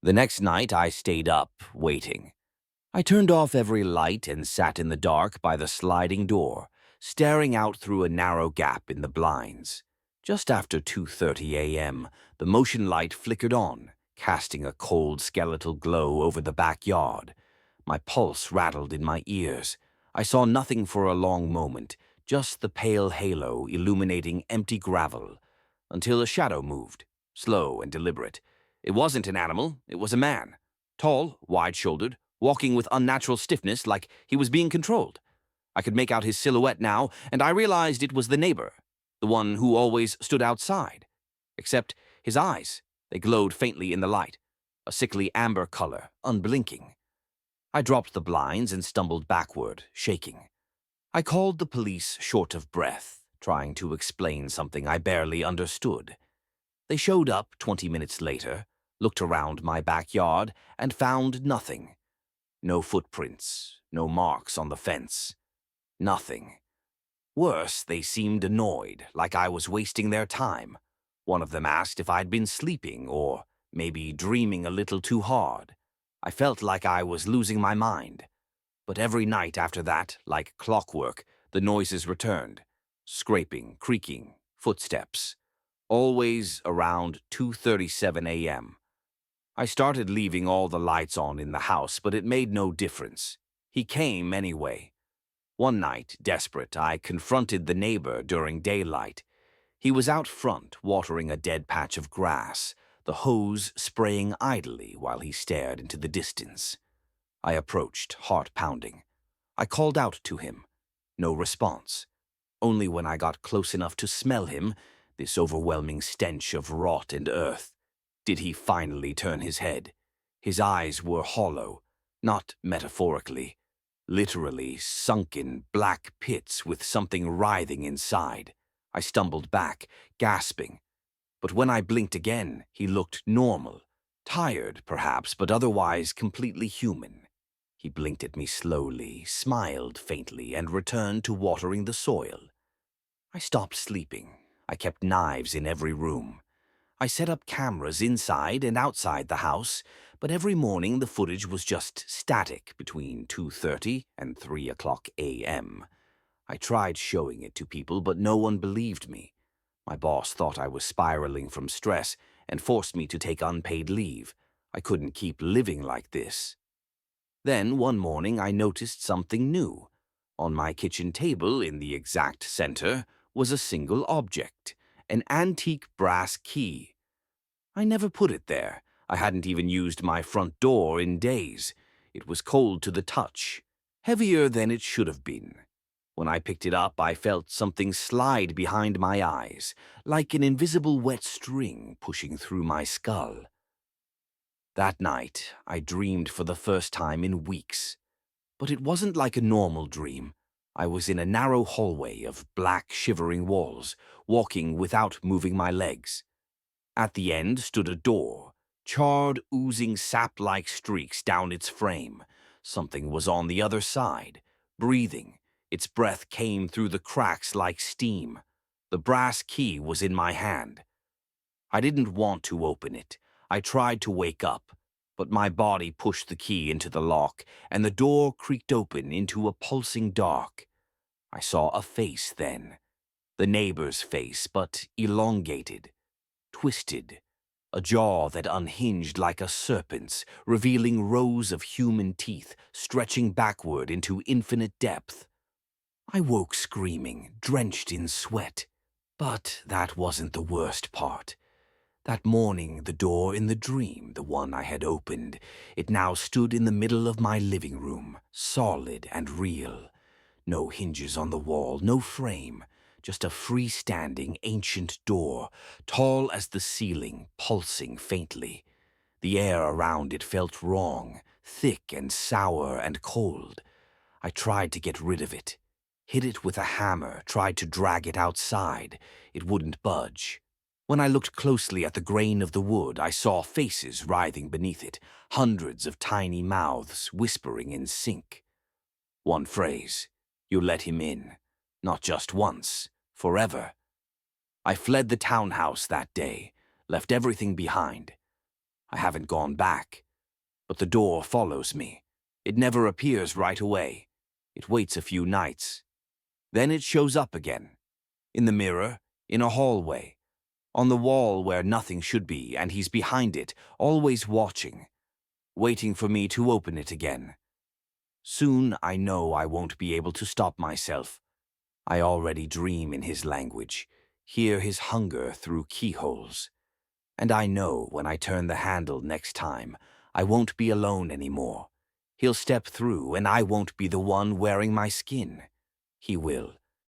The next night I stayed up, waiting. I turned off every light and sat in the dark by the sliding door, staring out through a narrow gap in the blinds. Just after 2:30 a.m., the motion light flickered on, casting a cold skeletal glow over the backyard. My pulse rattled in my ears. I saw nothing for a long moment, just the pale halo illuminating empty gravel, until a shadow moved, slow and deliberate. It wasn't an animal, it was a man. Tall, wide-shouldered, walking with unnatural stiffness like he was being controlled. I could make out his silhouette now, and I realized it was the neighbor, the one who always stood outside. Except his eyes, they glowed faintly in the light, a sickly amber color, unblinking. I dropped the blinds and stumbled backward, shaking. I called the police short of breath, trying to explain something I barely understood. They showed up 20 minutes later, looked around my backyard, and found nothing. No footprints, no marks on the fence. Nothing. Worse, they seemed annoyed, like I was wasting their time. One of them asked if I'd been sleeping or maybe dreaming a little too hard. I felt like I was losing my mind. But every night after that, like clockwork, the noises returned. Scraping, creaking, footsteps. Always around 2:37 a.m. I started leaving all the lights on in the house, but it made no difference. He came anyway. One night, desperate, I confronted the neighbor during daylight. He was out front, watering a dead patch of grass, the hose spraying idly while he stared into the distance. I approached, heart pounding. I called out to him. No response. Only when I got close enough to smell him, this overwhelming stench of rot and earth, did he finally turn his head. His eyes were hollow, not metaphorically, literally sunken black pits with something writhing inside. I stumbled back, gasping. But when I blinked again, he looked normal. Tired, perhaps, but otherwise completely human. He blinked at me slowly, smiled faintly, and returned to watering the soil. I stopped sleeping. I kept knives in every room. I set up cameras inside and outside the house, but every morning the footage was just static between 2:30 and 3 o'clock a.m. I tried showing it to people, but no one believed me. My boss thought I was spiraling from stress and forced me to take unpaid leave. I couldn't keep living like this. Then one morning I noticed something new. On my kitchen table in the exact center was a single object, an antique brass key. I never put it there. I hadn't even used my front door in days. It was cold to the touch, heavier than it should have been. When I picked it up, I felt something slide behind my eyes, like an invisible wet string pushing through my skull. That night, I dreamed for the first time in weeks. But it wasn't like a normal dream. I was in a narrow hallway of black, shivering walls, walking without moving my legs. At the end stood a door, charred, oozing sap-like streaks down its frame. Something was on the other side, breathing. Its breath came through the cracks like steam. The brass key was in my hand. I didn't want to open it. I tried to wake up, but my body pushed the key into the lock, and the door creaked open into a pulsing dark. I saw a face then. The neighbor's face, but elongated, twisted. A jaw that unhinged like a serpent's, revealing rows of human teeth stretching backward into infinite depth. I woke screaming, drenched in sweat. But that wasn't the worst part. That morning, the door in the dream, the one I had opened, it now stood in the middle of my living room, solid and real. No hinges on the wall, no frame, just a freestanding ancient door, tall as the ceiling, pulsing faintly. The air around it felt wrong, thick and sour and cold. I tried to get rid of it. Hit it with a hammer, tried to drag it outside. It wouldn't budge. When I looked closely at the grain of the wood, I saw faces writhing beneath it, hundreds of tiny mouths whispering in sync. One phrase, "You let him in." Not just once, forever. I fled the townhouse that day, left everything behind. I haven't gone back. But the door follows me. It never appears right away. It waits a few nights. Then it shows up again. In the mirror, in a hallway, on the wall where nothing should be, and he's behind it, always watching, waiting for me to open it again. Soon I know I won't be able to stop myself. I already dream in his language, hear his hunger through keyholes. And I know when I turn the handle next time, I won't be alone anymore. He'll step through and I won't be the one wearing my skin. He will.